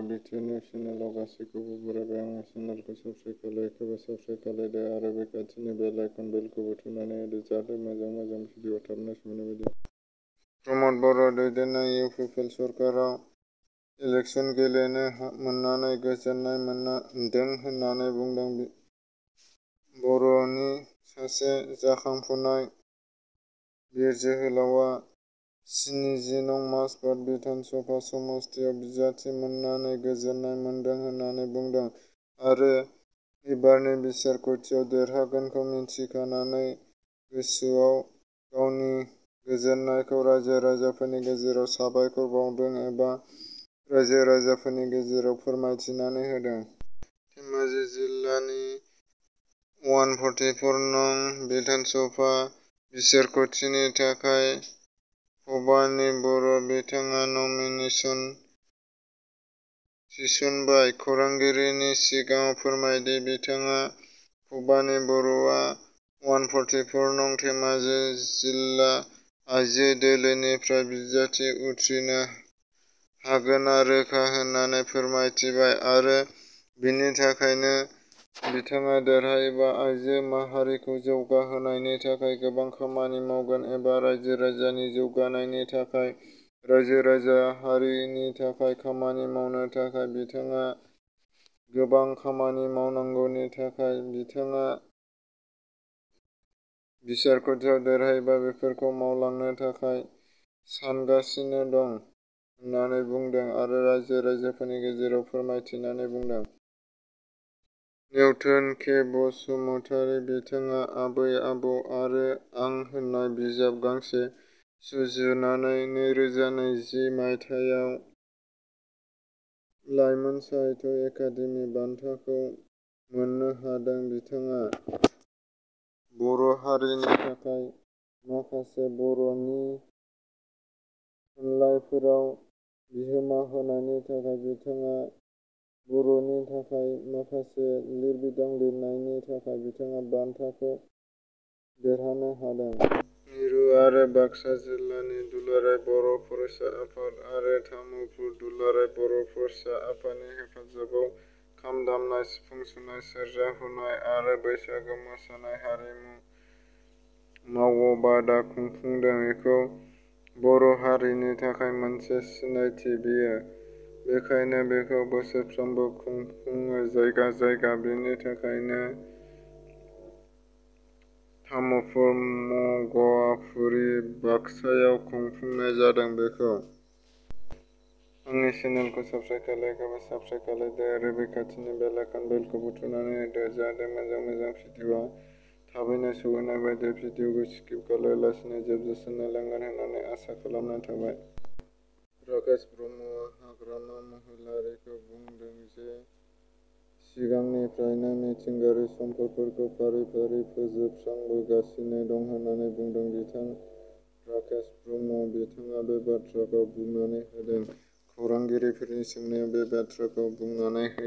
बिटि निउस चेनेलाव गासैखौबो बरायबाय। आंनि चेनेलखौ साबस्क्राइब खालायदो आरो बे खाथिनि बेल आइकन बेलखौबो थुनानै होदो जाहाथे मोजां भिडिअ थाबनो सौहैनाय बायदि। प्रमद बर' दैदेननाय इउ पि पि एल सरकाराव इलेक्सन गेलेनो मोननानै गोजोननाय मोनदों होननानै बुंदों। बर'नि सासे जाखांफुनाय बिर जोहोलावआ 70 नं माजबाद बिधान सभा समस्तियाव बिजाथि मोननानै गोजोननाय मोनदों होननानै बुंदों आरो एबारनि बिसायख'थियाव देरहागोनखौ मिथिखानानै गोसोआव गावनि गोजोननायखौ रायजो-राजाफोरनि गेजेराव साबायखर बावदों एबा रायजो-राजाफोरनि गेजेराव फोरमायथिनानै होदों। धेमाजि जिल्लानि 144 नं बिधान सभा बिसायख'थिनि थाखाय भबानि बर' बिथाङा नमिनेसन थिसनबाय। खौरांगिरिनि सिगाङाव फोरमायदि बिथाङा भबानि बर'आ 144 नं धेमाजि जिल्ला आइजो दोलोनिफ्राय बिजाथि उथ्रिनो हागोना रोखा होननानै फोरमायथिबाय आरो बिनि थाखायनो बिथाङा देरहायोबा आइजो माहारिखौ जौगाहोनायनि थाखाय गोबां खामानि मावगोन एबा रायजो-राजानि जौगानायनि थाखाय रायजो-राजा हारिनि थाखाय खामानि मावनो थाखाय बिथाङा गोबां खामानि मावनांगौनि थाखाय बिथाङा बिसायख'थियाव देरहायोबा बेफोरखौ मावलांनो थाखाय सानगासिनो दं होननानै बुंदों आरो रायजो-राजाफोरनि गेजेराव फोरमायथिनानै बुंदों। निउटन के. बसुमतारी बिथाङा आबै-आबौ आरो आं होननाय बिजाब गांसे सुजुनानै 2020 मायथाइयाव लाइमोन साहित्य एकादेमि बान्थाखौ मोननो हादों। बिथाङा बर' हारिनि थाखाय माखासे बर'नि थुनलाइफोराव बिहोमा होनायनि थाखाय बिथाङा बर'नि थाखाय माखासे लिरबिदां लिरनायनि थाखाय बिथाङा बान्थाखौ देरहानो हादों। मिरु आरो बाक्सा जिल्लानि दुलाराय बर' फरायसा आफाद आरो तामुलपुर दुलाराय बर' फरायसा आफादनि हेफाजाबाव खाम दामनाय, सिफुं सुनाय, सेरजा हुनाय आरो बैसागु मोसानाय हारिमु मावबादा खुंफुंदों। बेखौ बर' हारिनि थाखाय मोनसे सिनायथि बेयो। बेखायनो बेखौ बोसोरफ्रोमबो खुंफुङो जायगा जायगा। बेनि थाखायनो तामुलपुर, मगापुरि, बाक्सायाव खुंफुंनाय जादों। बेखौ आंनि चेनेलखौ साबस्क्राइब खालायदो आरो बे खाथिनि बेल आइकन बेलखौबो थुनानै होदो जाहाथे मोजां भिडिअ थाबैनो सौहैनाय बायदि। भिडिअखौ स्किप खालामालासिनो जोबजासिम नायलांगोन होननानै आसा खालामनाय थाबाय। राकेश ब्रह्मआ हाग्रामा महिलारीखौ बुंदों जे सिगांनिफ्रायनो मिथिंगायारि सम्पदफोरखौ फारि फारि फोजोबस्रांबोगासिनो दं होननानै बुंदों। बिथां राकेश ब्रह्म बिथाङा बे बाथ्राखौ बुंनानै होदों। खौरांगिरिफोरनि सोंनायाव बे बाथ्राखौ बुंनानै होयो।